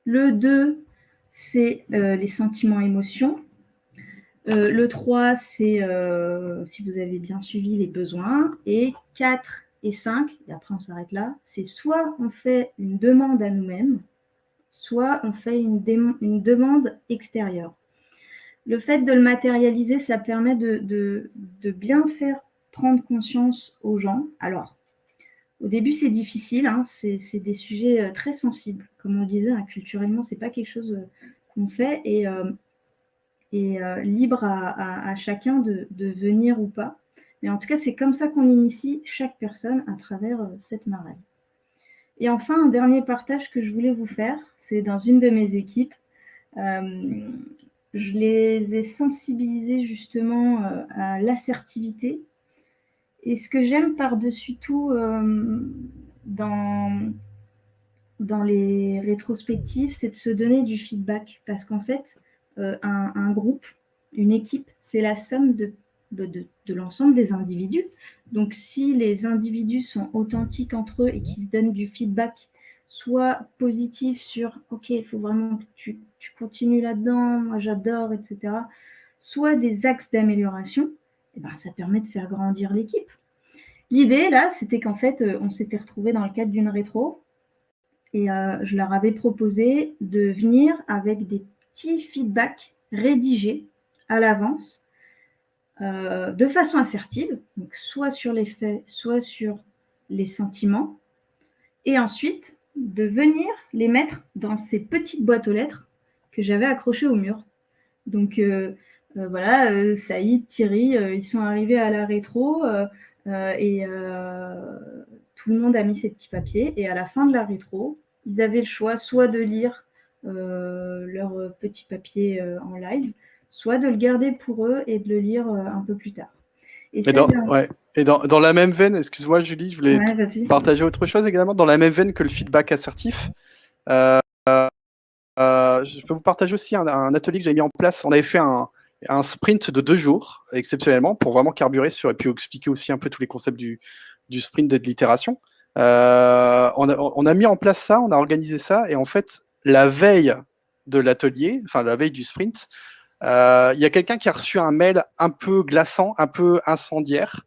Le 2, c'est les sentiments, émotions. Le 3, c'est, si vous avez bien suivi, les besoins. Et 4 et 5, et après on s'arrête là, c'est soit on fait une demande à nous-mêmes, soit on fait une demande extérieure. Le fait de le matérialiser, ça permet de bien faire prendre conscience aux gens. Alors, au début, c'est difficile, c'est des sujets très sensibles. Comme on le disait, culturellement, ce n'est pas quelque chose qu'on fait et libre à chacun de venir ou pas. Mais en tout cas, c'est comme ça qu'on initie chaque personne à travers cette marelle. Et enfin, un dernier partage que je voulais vous faire, c'est dans une de mes équipes. Je les ai sensibilisés justement à l'assertivité. Et ce que j'aime par-dessus tout dans les rétrospectives, c'est de se donner du feedback. Parce qu'en fait, un groupe, une équipe, c'est la somme de l'ensemble des individus. Donc, si les individus sont authentiques entre eux et qu'ils se donnent du feedback, soit positif sur « Ok, il faut vraiment que tu continues là-dedans, moi j'adore, etc. » soit des axes d'amélioration, ça permet de faire grandir l'équipe. L'idée, là, c'était qu'en fait, on s'était retrouvés dans le cadre d'une rétro et je leur avais proposé de venir avec des petits feedbacks rédigés à l'avance de façon assertive, donc soit sur les faits, soit sur les sentiments, et ensuite de venir les mettre dans ces petites boîtes aux lettres que j'avais accrochées au mur. Donc, voilà, Saïd, Thierry, ils sont arrivés à la rétro et tout le monde a mis ses petits papiers. Et à la fin de la rétro, ils avaient le choix soit de lire leur petit papier en live, soit de le garder pour eux et de le lire un peu plus tard. Et ça, Ouais. Et dans la même veine, excuse-moi Julie, je voulais vas-y. partager autre chose également. Dans la même veine que le feedback assertif, je peux vous partager aussi un atelier que j'avais mis en place. On avait fait un sprint de 2 jours, exceptionnellement, pour vraiment carburer sur, et puis expliquer aussi un peu tous les concepts du sprint et de l'itération. On a mis en place ça, on a organisé ça, et en fait, la veille de l'atelier, enfin la veille du sprint, il y a quelqu'un qui a reçu un mail un peu glaçant, un peu incendiaire,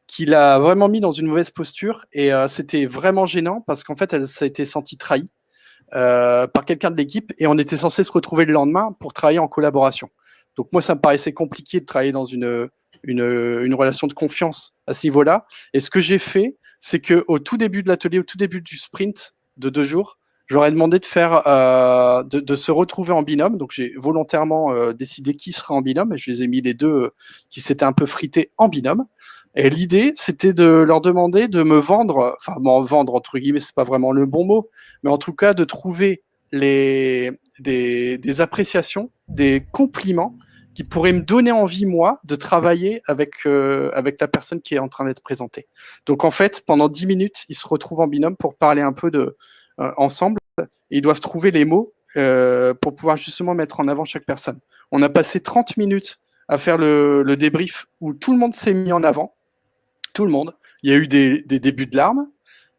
qui l'a vraiment mis dans une mauvaise posture, et c'était vraiment gênant parce qu'en fait, elle s'est été sentie trahie par quelqu'un de l'équipe, et on était censé se retrouver le lendemain pour travailler en collaboration. Donc moi, ça me paraissait compliqué de travailler dans une relation de confiance à ce niveau-là. Et ce que j'ai fait, c'est qu'au tout début de l'atelier, au tout début du sprint de 2 jours, j'aurais demandé de faire, de se retrouver en binôme. Donc j'ai volontairement décidé qui serait en binôme, et je les ai mis les deux qui s'étaient un peu frités en binôme. Et l'idée, c'était de leur demander de me vendre, enfin, m'en vendre, entre guillemets, c'est pas vraiment le bon mot, mais en tout cas, de trouver des appréciations, des compliments qui pourraient me donner envie, moi, de travailler avec la personne qui est en train d'être présentée. Donc, en fait, pendant 10 minutes, ils se retrouvent en binôme pour parler un peu ensemble, et ils doivent trouver les mots pour pouvoir justement mettre en avant chaque personne. On a passé 30 minutes à faire le débrief où tout le monde s'est mis en avant. Tout le monde. Il y a eu des débuts de larmes.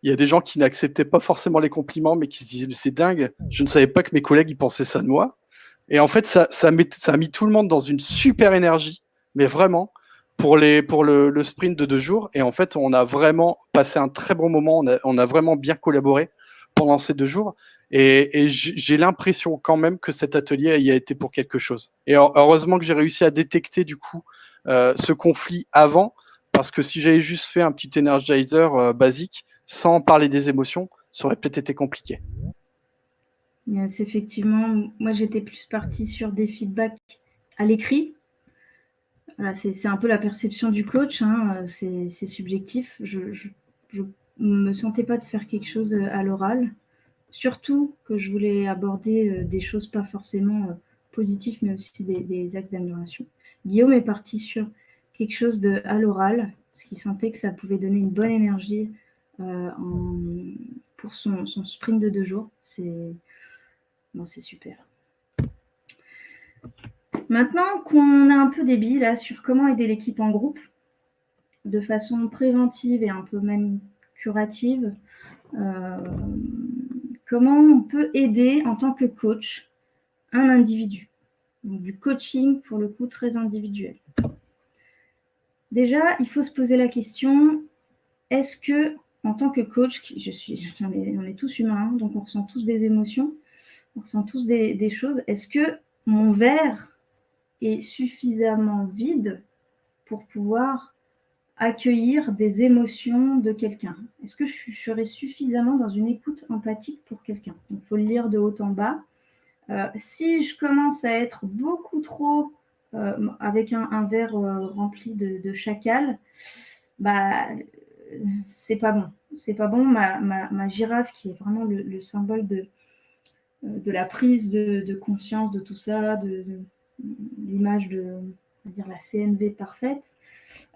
Il y a des gens qui n'acceptaient pas forcément les compliments, mais qui se disaient, mais c'est dingue, je ne savais pas que mes collègues ils pensaient ça de moi. Et en fait, ça a mis tout le monde dans une super énergie, mais vraiment, pour le sprint de 2 jours. Et en fait, on a vraiment passé un très bon moment, on a vraiment bien collaboré pendant ces 2 jours. Et j'ai l'impression quand même que cet atelier y a été pour quelque chose. Et heureusement que j'ai réussi à détecter du coup ce conflit avant, parce que si j'avais juste fait un petit energizer basique, sans parler des émotions, ça aurait peut-être été compliqué. Yes, effectivement, moi j'étais plus partie sur des feedbacks à l'écrit. Voilà, c'est un peu la perception du coach, hein, c'est subjectif. Je me sentais pas de faire quelque chose à l'oral. Surtout que je voulais aborder des choses pas forcément positives, mais aussi des axes d'amélioration. Guillaume est parti sur quelque chose de à l'oral, parce qu'il sentait que ça pouvait donner une bonne énergie pour son sprint de 2 jours. C'est super. Maintenant qu'on a un peu des billes là sur comment aider l'équipe en groupe, de façon préventive et un peu même curative, comment on peut aider en tant que coach un individu. Donc, du coaching, pour le coup, très individuel. Déjà, il faut se poser la question, est-ce que, en tant que coach, on est tous humains, donc on ressent tous des émotions, on ressent tous des choses, est-ce que mon verre est suffisamment vide pour pouvoir accueillir des émotions de quelqu'un? Est-ce que je serai suffisamment dans une écoute empathique pour quelqu'un? Il faut le lire de haut en bas. Si je commence à être beaucoup trop avec un verre rempli de chacal, bah, c'est pas bon. C'est pas bon. Ma girafe, qui est vraiment le symbole de la prise de conscience de tout ça, de l'image de, on va dire, la CNV parfaite,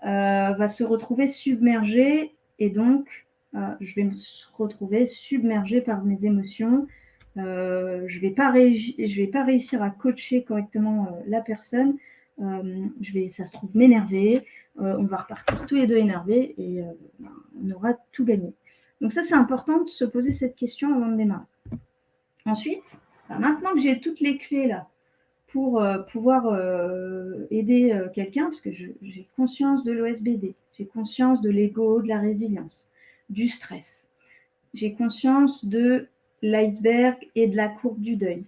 va se retrouver submergée, et donc je vais me retrouver submergée par mes émotions. Je vais pas réussir à coacher correctement la personne. Ça se trouve, m'énerver. On va repartir tous les deux énervés, et on aura tout gagné. Donc ça, c'est important de se poser cette question avant de démarrer. Ensuite, maintenant que j'ai toutes les clés là pour pouvoir aider quelqu'un, parce que j'ai conscience de l'OSBD, j'ai conscience de l'ego, de la résilience, du stress, j'ai conscience de l'iceberg et de la courbe du deuil.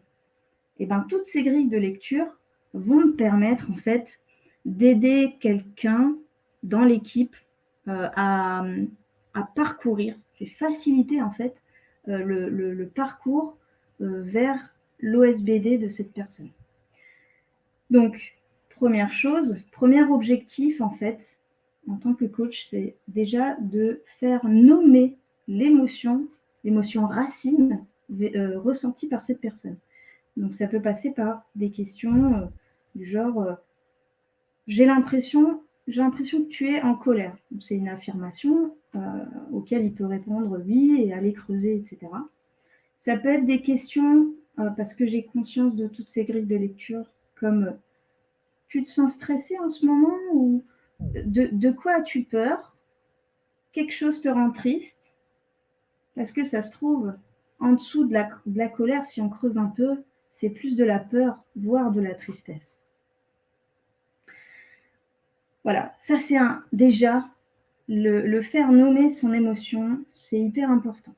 Et bien, toutes ces grilles de lecture vont me permettre en fait d'aider quelqu'un dans l'équipe à parcourir, je vais faciliter en fait le parcours vers l'OSBD de cette personne. Donc, première chose, premier objectif en fait, en tant que coach, c'est déjà de faire nommer l'émotion racine ressentie par cette personne. Donc ça peut passer par des questions du genre j'ai l'impression que tu es en colère. C'est une affirmation auquel il peut répondre oui et aller creuser, etc. Ça peut être des questions, parce que j'ai conscience de toutes ces grilles de lecture, comme tu te sens stressé en ce moment ou de quoi as-tu peur? Quelque chose te rend triste? Parce que ça se trouve, en dessous de la colère, si on creuse un peu, c'est plus de la peur, voire de la tristesse. Voilà, ça c'est déjà, le faire nommer son émotion, c'est hyper important.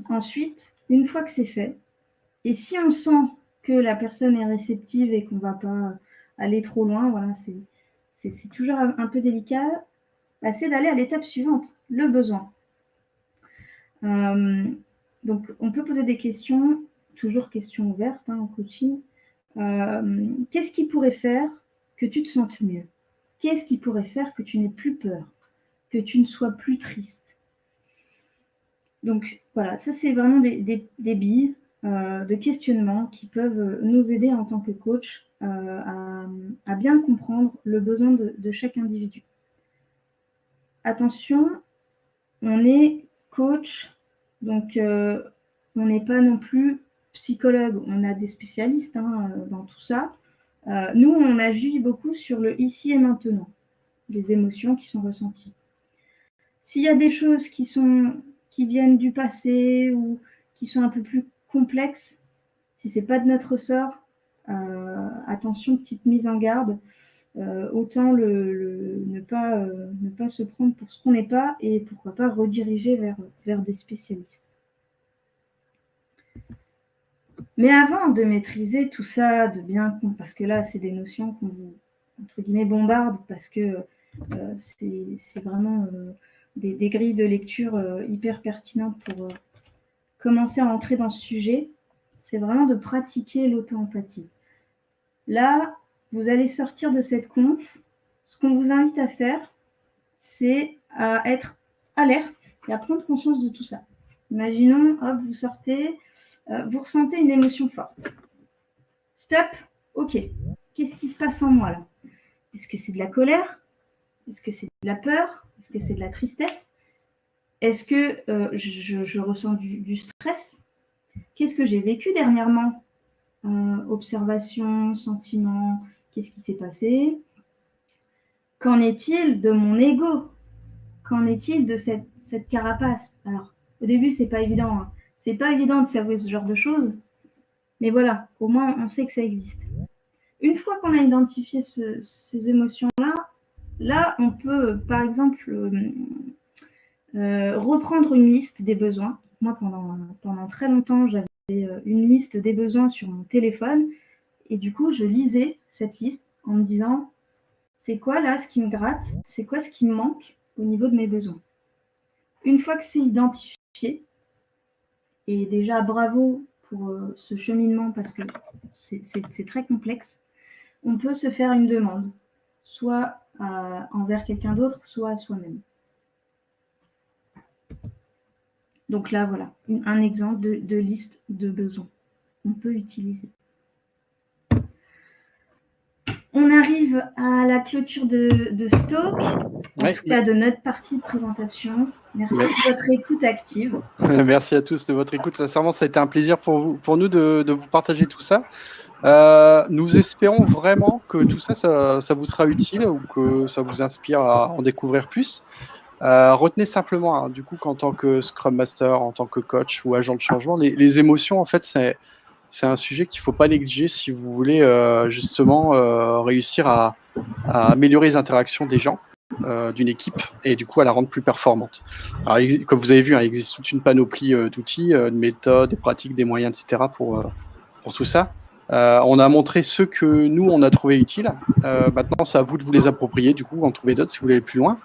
Ensuite, une fois que c'est fait, et si on sent que la personne est réceptive et qu'on ne va pas aller trop loin, voilà, c'est toujours un peu délicat, c'est d'aller à l'étape suivante, le besoin. Donc, on peut poser des questions, toujours questions ouvertes en coaching. Qu'est-ce qui pourrait faire que tu te sentes mieux? Qu'est-ce qui pourrait faire que tu n'aies plus peur, que tu ne sois plus triste? Donc voilà, ça c'est vraiment des billes de questionnement qui peuvent nous aider en tant que coach à bien comprendre le besoin de chaque individu. Attention, on est coach, donc on n'est pas non plus psychologue, on a des spécialistes dans tout ça. Nous, on agit beaucoup sur le ici et maintenant, les émotions qui sont ressenties. S'il y a des choses qui viennent du passé ou qui sont un peu plus complexes, si ce n'est pas de notre ressort, attention, petite mise en garde, autant ne pas se prendre pour ce qu'on n'est pas et pourquoi pas rediriger vers des spécialistes. Mais avant de maîtriser tout ça, parce que là, c'est des notions qu'on vous, entre guillemets, bombarde, parce que c'est vraiment des grilles de lecture hyper pertinentes pour commencer à entrer dans ce sujet, c'est vraiment de pratiquer l'auto-empathie. Là, vous allez sortir de cette conf. Ce qu'on vous invite à faire, c'est à être alerte et à prendre conscience de tout ça. Imaginons, hop, vous sortez, vous ressentez une émotion forte. Stop, ok. Qu'est-ce qui se passe en moi là? Est-ce que c'est de la colère? Est-ce que c'est de la peur? Est-ce que c'est de la tristesse? Est-ce que je ressens du stress? Qu'est-ce que j'ai vécu dernièrement? Observation, sentiment, qu'est-ce qui s'est passé? Qu'en est-il de mon ego? Qu'en est-il de cette carapace? Alors, au début, c'est pas évident. C'est pas évident de cerner ce genre de choses. Mais voilà, au moins, on sait que ça existe. Une fois qu'on a identifié ces émotions-là, là, on peut, par exemple, reprendre une liste des besoins. Moi, pendant très longtemps, j'avais une liste des besoins sur mon téléphone. Et du coup, je lisais cette liste en me disant, c'est quoi là ce qui me gratte? C'est quoi ce qui me manque au niveau de mes besoins? Une fois que c'est identifié, et déjà bravo pour ce cheminement parce que c'est très complexe, on peut se faire une demande, soit envers quelqu'un d'autre, soit à soi-même. Donc là, voilà, un exemple de liste de besoins qu'on peut utiliser. On arrive à la clôture de Stoke, en tout cas de notre partie de présentation. Merci de votre écoute active. Merci à tous de votre écoute. Sincèrement, ça a été un plaisir pour nous de vous partager tout ça. Nous espérons vraiment que tout ça, ça vous sera utile ou que ça vous inspire à en découvrir plus. Retenez simplement, du coup, qu'en tant que Scrum Master, en tant que coach ou agent de changement, les émotions, en fait, c'est un sujet qu'il ne faut pas négliger si vous voulez justement réussir à améliorer les interactions des gens, d'une équipe, et du coup à la rendre plus performante. Alors, comme vous avez vu, il existe toute une panoplie d'outils, de méthodes, des pratiques, des moyens, etc. pour tout ça. On a montré ceux que nous, on a trouvé utiles. Maintenant, c'est à vous de vous les approprier, du coup, en trouver d'autres si vous voulez aller plus loin.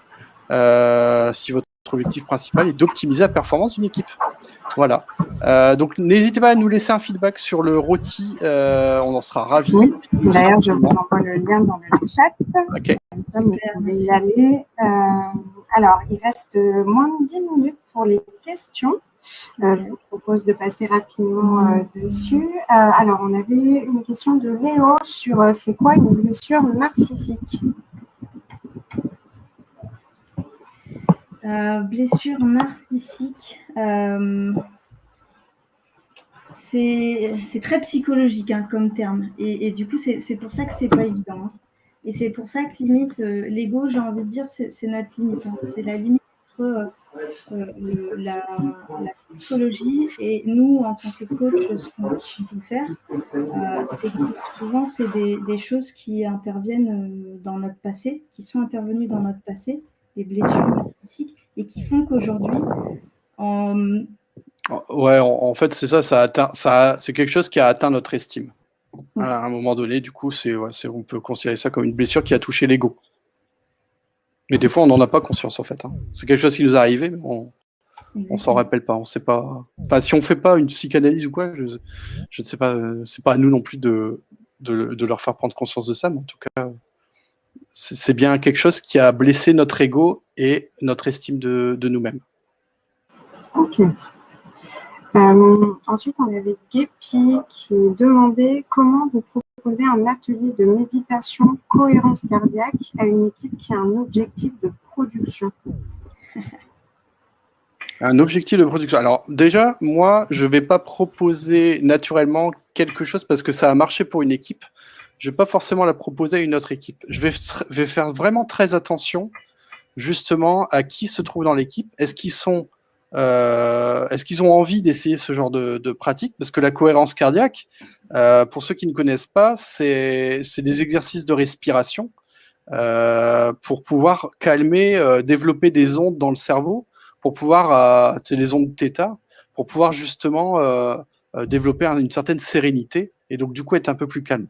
Si votre objectif principal est d'optimiser la performance d'une équipe. Voilà. Donc, n'hésitez pas à nous laisser un feedback sur le rôti. On en sera ravis. Oui. D'ailleurs, je vous envoie le lien dans le chat. OK. Comme ça, vous pouvez y aller. Alors, il reste moins de 10 minutes pour les questions. Je vous propose de passer rapidement dessus. Alors, on avait une question de Léo sur c'est quoi une blessure narcissique? Blessure narcissique, c'est très psychologique hein, comme terme. Et du coup, c'est pour ça que c'est pas évident. Hein. Et c'est pour ça que limite, l'ego, j'ai envie de dire, c'est notre limite. Hein. C'est la limite entre la psychologie et nous, en tant que coach, ce qu'on peut faire, c'est que souvent, c'est des choses qui interviennent dans notre passé, qui sont intervenues dans notre passé, des blessures narcissiques, et qui font qu'aujourd'hui, Ouais, en fait, c'est c'est quelque chose qui a atteint notre estime. À un moment donné, du coup, on peut considérer ça comme une blessure qui a touché l'ego. Mais des fois, on n'en a pas conscience, en fait. Hein. C'est quelque chose qui nous est arrivé, mais on s'en rappelle pas. On sait pas. Enfin, si on fait pas une psychanalyse ou quoi, je ne sais pas. C'est pas à nous non plus de leur faire prendre conscience de ça, mais en tout cas, c'est bien quelque chose qui a blessé notre ego et notre estime de nous-mêmes. Ok. Ensuite, on avait Guépi qui demandait comment vous proposez un atelier de méditation cohérence cardiaque à une équipe qui a un objectif de production. Un objectif de production. Alors déjà, moi, je ne vais pas proposer naturellement quelque chose parce que ça a marché pour une équipe. Je ne vais pas forcément la proposer à une autre équipe. Je vais faire vraiment très attention justement à qui se trouve dans l'équipe. Est-ce qu'ils ont envie d'essayer ce genre de pratique? Parce que la cohérence cardiaque, pour ceux qui ne connaissent pas, c'est des exercices de respiration pour pouvoir calmer, développer des ondes dans le cerveau, pour pouvoir, c'est les ondes θ, pour pouvoir justement développer une certaine sérénité et donc du coup être un peu plus calme.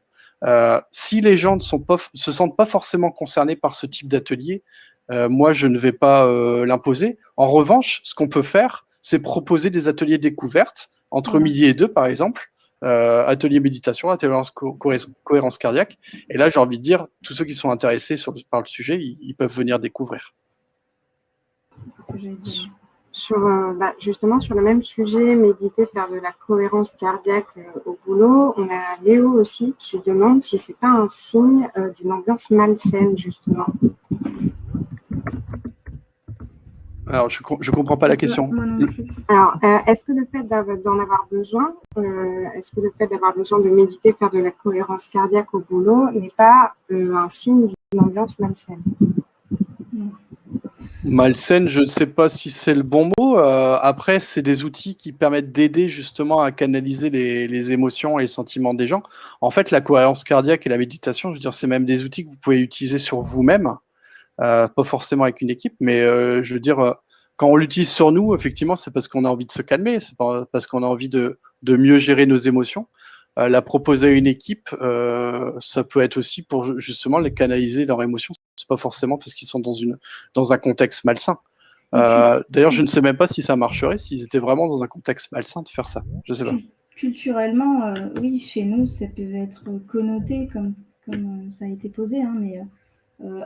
Si les gens ne se sentent pas forcément concernés par ce type d'atelier, moi, je ne vais pas l'imposer. En revanche, ce qu'on peut faire, c'est proposer des ateliers découvertes entre midi et 2, par exemple, atelier méditation, atelier cohérence cardiaque. Et là, j'ai envie de dire, tous ceux qui sont intéressés par le sujet, ils peuvent venir découvrir. Justement, sur le même sujet, méditer, faire de la cohérence cardiaque au boulot, on a Léo aussi qui demande si c'est pas un signe d'une ambiance malsaine, justement. Alors, je comprends pas la question. Alors, est-ce que le fait d'en avoir besoin, est-ce que le fait d'avoir besoin de méditer, faire de la cohérence cardiaque au boulot n'est pas un signe d'une ambiance malsaine? Malsaine, je ne sais pas si c'est le bon mot. Après, c'est des outils qui permettent d'aider justement à canaliser les émotions et les sentiments des gens. En fait, la cohérence cardiaque et la méditation, je veux dire, c'est même des outils que vous pouvez utiliser sur vous-même. Pas forcément avec une équipe, mais je veux dire, quand on l'utilise sur nous, effectivement, c'est parce qu'on a envie de se calmer, c'est parce qu'on a envie de mieux gérer nos émotions. La proposer à une équipe, ça peut être aussi pour justement les canaliser leurs émotions. C'est pas forcément parce qu'ils sont dans un contexte malsain. D'ailleurs, je ne sais même pas si ça marcherait s'ils étaient vraiment dans un contexte malsain de faire ça. Je sais pas. Culturellement, oui, chez nous, ça peut être connoté comme ça a été posé, hein, mais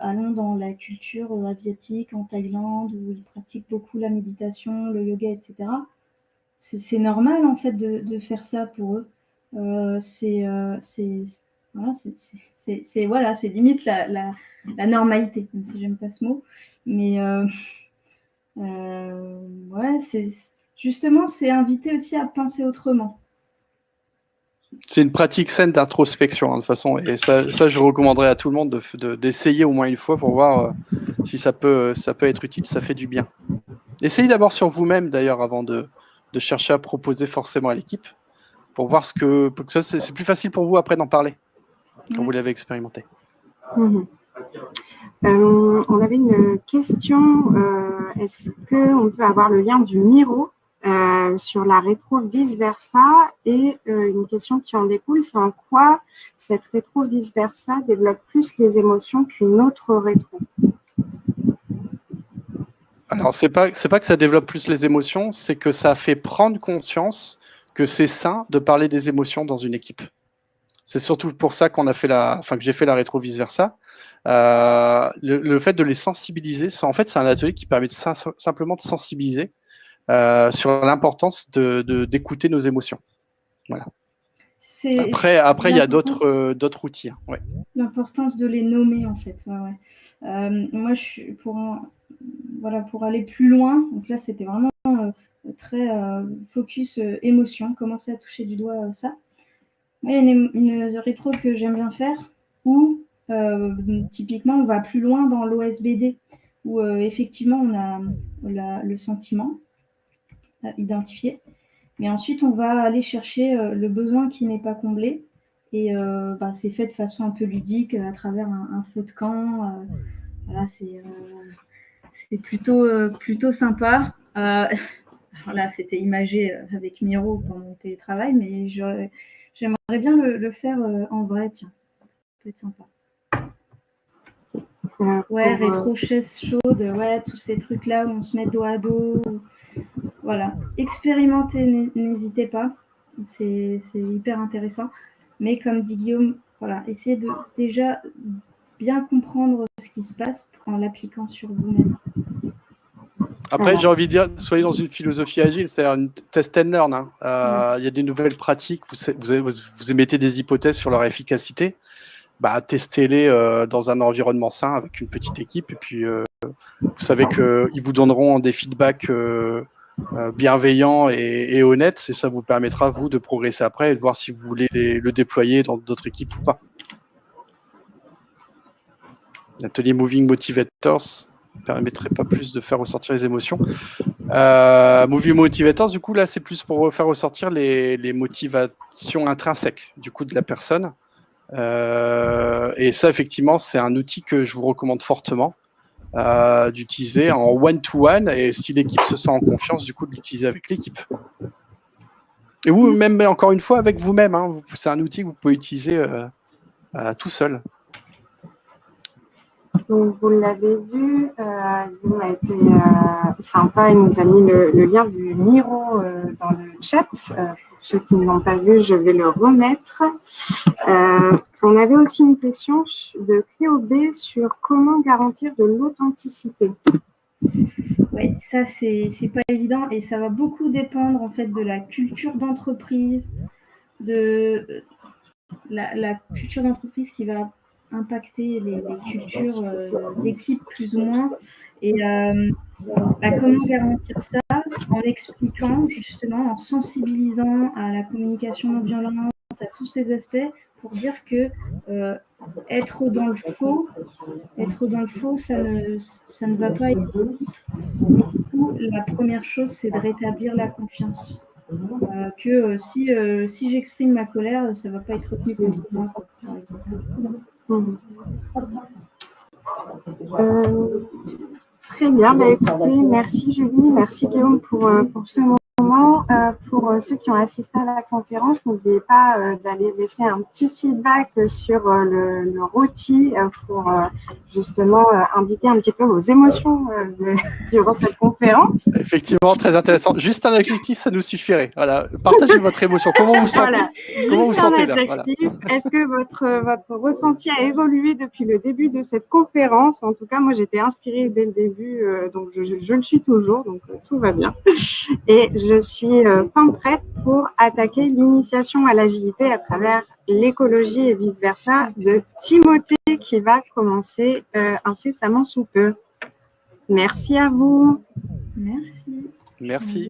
allons dans la culture asiatique, en Thaïlande, où ils pratiquent beaucoup la méditation, le yoga, etc. C'est normal, en fait, de faire ça pour eux. C'est limite la normalité, même si j'aime pas ce mot. Mais justement, c'est inviter aussi à penser autrement. C'est une pratique saine d'introspection, hein, de toute façon. Et ça, je recommanderais à tout le monde d'essayer au moins une fois pour voir si ça peut être utile, ça fait du bien. Essayez d'abord sur vous-même, d'ailleurs, avant de chercher à proposer forcément à l'équipe, pour voir c'est plus facile pour vous après d'en parler, quand vous l'avez expérimenté. On avait une question, est-ce qu'on peut avoir le lien du Miro sur la rétro vice-versa, et une question qui en découle, c'est en quoi cette rétro vice-versa développe plus les émotions qu'une autre rétro? Alors, c'est pas que ça développe plus les émotions, c'est que ça fait prendre conscience que c'est sain de parler des émotions dans une équipe. C'est surtout pour ça qu'on a fait que j'ai fait la rétro vice-versa. Le fait de les sensibiliser, en fait, c'est un atelier qui permet simplement de sensibiliser sur l'importance d'écouter nos émotions. Voilà. Après, il y a d'autres outils. Hein. Ouais. L'importance de les nommer, en fait. Moi, pour aller plus loin, donc là, c'était vraiment très focus émotion, commencer à toucher du doigt ça. Il y a une rétro que j'aime bien faire où typiquement on va plus loin dans l'OSBD, où effectivement on a le sentiment identifié, mais ensuite on va aller chercher le besoin qui n'est pas comblé, et c'est fait de façon un peu ludique à travers un feu de camp. Voilà, c'est plutôt sympa. Là, c'était imagé avec Miro pendant mon télétravail, mais j'aimerais bien le faire en vrai, tiens. Ça peut être sympa. Rétro chaise chaude, tous ces trucs-là où on se met dos à dos. Voilà, expérimentez, n'hésitez pas. C'est hyper intéressant. Mais comme dit Guillaume, voilà, essayez de déjà bien comprendre ce qui se passe en l'appliquant sur vous-même. Après, j'ai envie de dire, soyez dans une philosophie agile, c'est-à-dire une test and learn. Hein. Il y a des nouvelles pratiques, vous émettez des hypothèses sur leur efficacité, testez-les dans un environnement sain avec une petite équipe, et puis vous savez qu'ils vous donneront des feedbacks bienveillants et honnêtes, et ça vous permettra, vous, de progresser après et de voir si vous voulez le déployer dans d'autres équipes ou pas. L'atelier Moving Motivators ne permettrait pas plus de faire ressortir les émotions. Moving Motivators, du coup, là, c'est plus pour faire ressortir les motivations intrinsèques du coup de la personne. Et ça, effectivement, c'est un outil que je vous recommande fortement d'utiliser en one-to-one, et si l'équipe se sent en confiance, du coup, de l'utiliser avec l'équipe. Et vous, même encore une fois, avec vous-même. Hein, c'est un outil que vous pouvez utiliser tout seul. Donc, vous l'avez vu, Guillaume a été sympa, il nous a mis le lien du Miro dans le chat. Pour ceux qui ne l'ont pas vu, je vais le remettre. On avait aussi une question de Cléo B sur comment garantir de l'authenticité. Oui, ça, c'est pas évident, et ça va beaucoup dépendre en fait de la culture d'entreprise, de la culture d'entreprise qui va impacter les cultures d'équipe plus ou moins. Et comment garantir ça? En expliquant justement, en sensibilisant à la communication non violente, à tous ces aspects, pour dire que être dans le faux, ça ne va pas être. Du coup, la première chose, c'est de rétablir la confiance. Si j'exprime ma colère, ça ne va pas être retenu contre moi, par exemple. Très bien, écoutez, merci Julie, merci Guillaume pour ce moment. Pour ceux qui ont assisté à la conférence, n'oubliez pas d'aller laisser un petit feedback sur le rôti pour justement indiquer un petit peu vos émotions durant cette conférence. Effectivement, très intéressant. Juste un adjectif, ça nous suffirait. Voilà. Partagez votre émotion. Comment vous sentez, comment vous sentez là, voilà. Est-ce que votre ressenti a évolué depuis le début de cette conférence? En tout cas, moi, j'étais inspirée dès le début, donc je le suis toujours, donc tout va bien. Et je suis fin prête pour attaquer l'initiation à l'agilité à travers l'écologie et vice-versa de Timothée qui va commencer incessamment sous peu. Merci à vous. Merci. Merci.